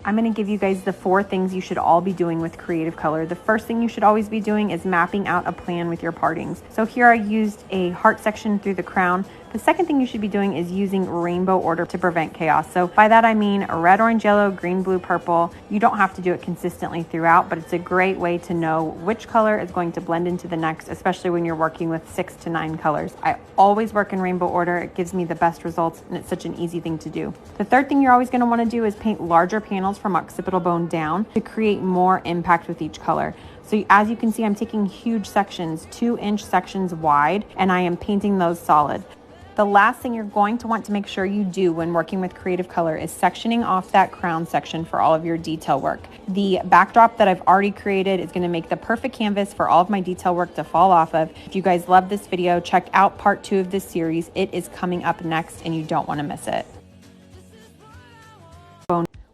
I'm going to give you guys the 4 things you should all be doing with creative color. The first thing you should always be doing is mapping out a plan with your partings. So here I used a heart section through the crown. The second thing you should be doing is using rainbow order to prevent chaos. So by that I mean red, orange, yellow, green, blue, purple. You don't have to do it consistently throughout, but it's a great way to know which color is going to blend into the next, especially when you're working with 6 to 9 colors. I always work in rainbow order. It gives me the best results, and it's such an easy thing to do. The third thing you're always going to want to do is paint larger panels from occipital bone down to create more impact with each color. So as you can see, I'm taking huge sections, 2-inch sections wide, and I am painting those solid. The last thing you're going to want to make sure you do when working with creative color is sectioning off that crown section for all of your detail work. The backdrop that I've already created is going to make the perfect canvas for all of my detail work to fall off of. If you guys love this video, check out part 2 of this series. It is coming up next and you don't want to miss it.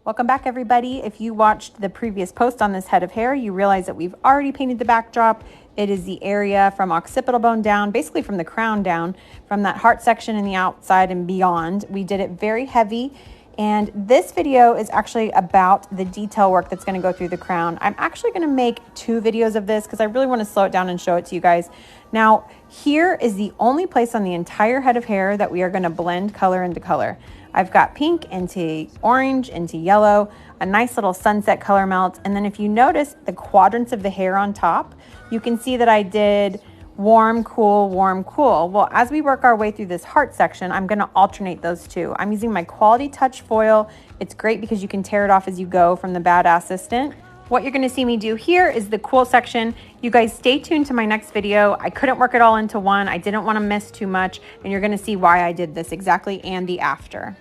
Welcome back, everybody. If you watched the previous post on this head of hair, you realize that we've already painted the backdrop. It is the area from occipital bone down, basically from the crown down, from that heart section and the outside and beyond. We did it very heavy. And this video is actually about the detail work that's going to go through the crown. I'm actually going to make 2 videos of this because I really want to slow it down and show it to you guys. Now, here is the only place on the entire head of hair that we are going to blend color into color. I've got pink into orange into yellow, a nice little sunset color melt. And then if you notice the quadrants of the hair on top, you can see that I did warm, cool, warm, cool. Well, as we work our way through this heart section, I'm going to alternate those 2. I'm using my Quality Touch foil. It's great because you can tear it off as you go from the Badass Assistant. What you're going to see me do here is the cool section. You guys stay tuned to my next video. I couldn't work it all into one. I didn't want to miss too much, and you're going to see why I did this exactly and the after.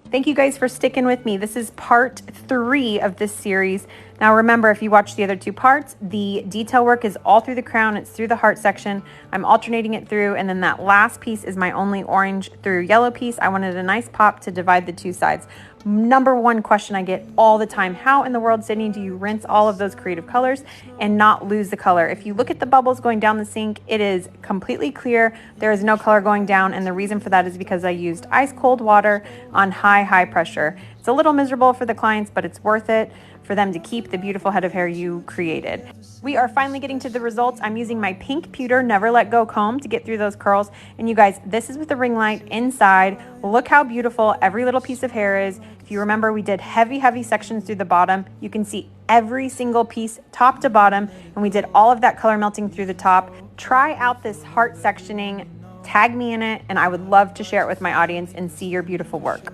Thank you guys for sticking with me. This is part 3 of this series. Now remember, if you watch the other 2 parts, the detail work is all through the crown. It's through the heart section. I'm alternating it through, and then that last piece is my only orange through yellow piece. I wanted a nice pop to divide the 2 sides. Number 1 question I get all the time: how in the world, Sydney, do you rinse all of those creative colors and not lose the color? If you look at the bubbles going down the sink, it is completely clear. There is no color going down, and the reason for that is because I used ice cold water on high pressure. It's a little miserable for the clients, but it's worth it for them to keep the beautiful head of hair you created. We are finally getting to the results. I'm using my pink pewter Never Let Go comb to get through those curls. And you guys, this is with the ring light inside. Look how beautiful every little piece of hair is. If you remember, we did heavy sections through the bottom. You can see every single piece top to bottom, and we did all of that color melting through the top. Try out this heart sectioning, tag me in it, and I would love to share it with my audience and see your beautiful work.